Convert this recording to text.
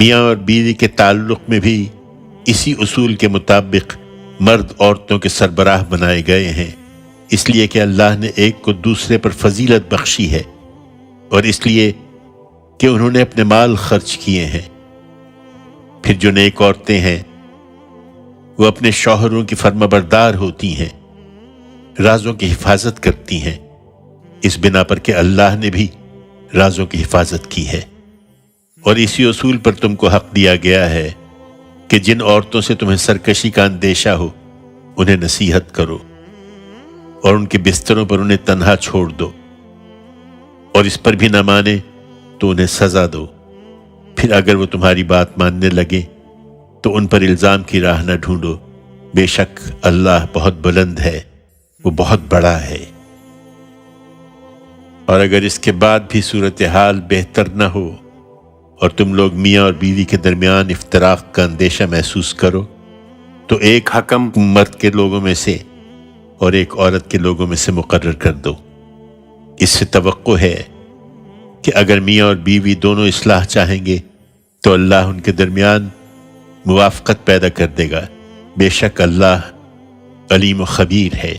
میاں اور بیوی کے تعلق میں بھی اسی اصول کے مطابق مرد عورتوں کے سربراہ بنائے گئے ہیں، اس لیے کہ اللہ نے ایک کو دوسرے پر فضیلت بخشی ہے، اور اس لیے کہ انہوں نے اپنے مال خرچ کیے ہیں۔ پھر جو نیک عورتیں ہیں وہ اپنے شوہروں کی فرمانبردار ہوتی ہیں، رازوں کی حفاظت کرتی ہیں، اس بنا پر کہ اللہ نے بھی رازوں کی حفاظت کی ہے۔ اور اسی اصول پر تم کو حق دیا گیا ہے کہ جن عورتوں سے تمہیں سرکشی کا اندیشہ ہو انہیں نصیحت کرو، اور ان کے بستروں پر انہیں تنہا چھوڑ دو، اور اس پر بھی نہ مانے تو انہیں سزا دو۔ پھر اگر وہ تمہاری بات ماننے لگے تو ان پر الزام کی راہ نہ ڈھونڈو، بے شک اللہ بہت بلند ہے، وہ بہت بڑا ہے۔ اور اگر اس کے بعد بھی صورتحال بہتر نہ ہو اور تم لوگ میاں اور بیوی کے درمیان افتراق کا اندیشہ محسوس کرو تو ایک حکم مرد کے لوگوں میں سے اور ایک عورت کے لوگوں میں سے مقرر کر دو۔ اس سے توقع ہے کہ اگر میاں اور بیوی دونوں اصلاح چاہیں گے تو اللہ ان کے درمیان موافقت پیدا کر دے گا، بے شک اللہ علیم و خبیر ہے۔